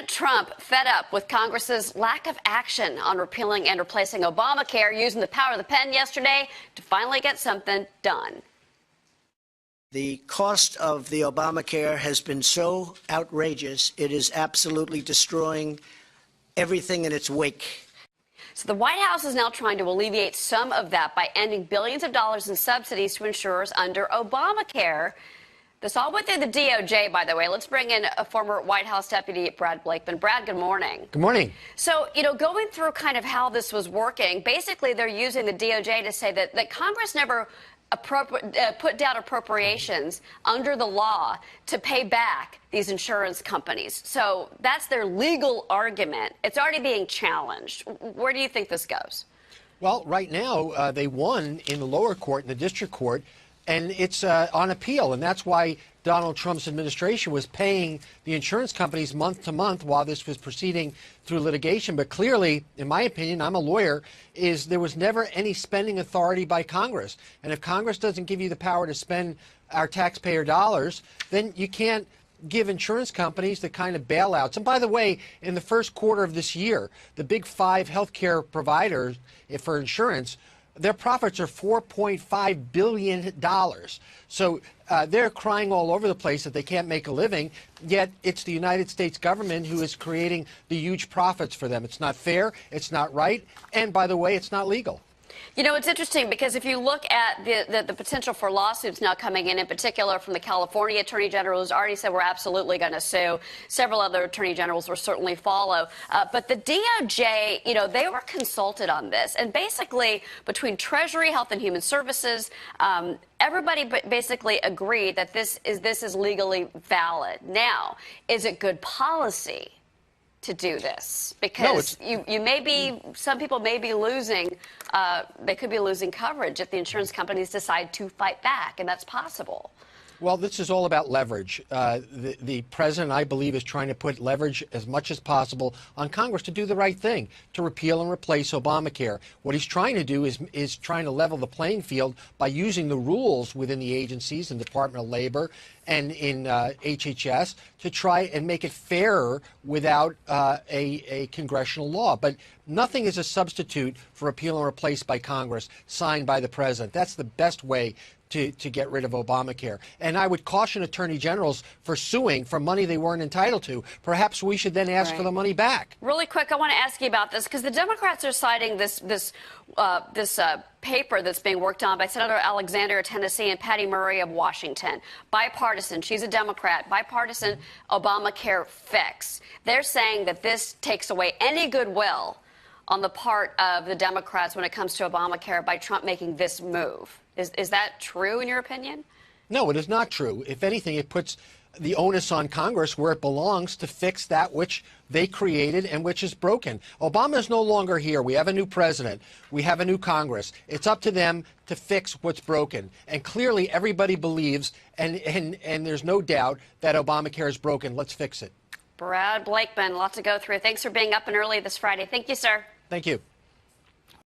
President Trump fed up with Congress's lack of action on repealing and replacing Obamacare, using the power of the pen yesterday to finally get something done. The cost of the Obamacare has been so outrageous, it is absolutely destroying everything in its wake. So the White House is now trying to alleviate some of that by ending billions of dollars in subsidies to insurers under Obamacare. This all went through the DOJ, by the way. Let's bring in a former White House deputy, Brad Blakeman. Brad, good morning. Good morning. So, going through kind of how this was working, basically they're using the DOJ to say that Congress never put down appropriations under the law to pay back these insurance companies. So that's their legal argument. It's already being challenged. Where do you think this goes? Well, right now, they won in the lower court, in the district court, and it's on appeal. And that's why Donald Trump's administration was paying the insurance companies month to month while this was proceeding through litigation. But clearly, in my opinion, I'm a lawyer, is there was never any spending authority by Congress. And if Congress doesn't give you the power to spend our taxpayer dollars, then you can't give insurance companies the kind of bailouts. And by the way, in the first quarter of this year, the big five healthcare providers for insurance, their profits are $4.5 billion. So they're crying all over the place that they can't make a living, yet it's the United States government who is creating the huge profits for them. It's not fair, it's not right, and by the way, it's not legal. It's interesting because if you look at the potential for lawsuits now coming in particular from the California Attorney General, who's already said we're absolutely going to sue. Several other attorney generals will certainly follow. But the DOJ, they were consulted on this. And basically, between Treasury, Health and Human Services, everybody basically agreed that this is legally valid. Now, is it good policy to do this? Because some people may be losing, they could be losing coverage if the insurance companies decide to fight back, and that's possible. Well, this is all about leverage. The president, I believe, is trying to put leverage as much as possible on Congress to do the right thing, to repeal and replace Obamacare. What he's trying to do is trying to level the playing field by using the rules within the agencies, in Department of Labor and in HHS, to try and make it fairer without a congressional law. But nothing is a substitute for repeal and replace by Congress, signed by the president. That's the best way to get rid of Obamacare. And I would caution attorney generals for suing for money they weren't entitled to. Perhaps we should then ask for the money back. Really quick, I want to ask you about this because the Democrats are citing this paper that's being worked on by Senator Alexander of Tennessee and Patty Murray of Washington. Bipartisan, she's a Democrat, bipartisan Obamacare fix. They're saying that this takes away any goodwill on the part of the Democrats when it comes to Obamacare by Trump making this move. Is that true in your opinion? No, it is not true. If anything, it puts the onus on Congress where it belongs to fix that which they created and which is broken. Obama is no longer here. We have a new president. We have a new Congress. It's up to them to fix what's broken. And clearly everybody believes, and there's no doubt, that Obamacare is broken. Let's fix it. Brad Blakeman, lots to go through. Thanks for being up and early this Friday. Thank you, sir. Thank you.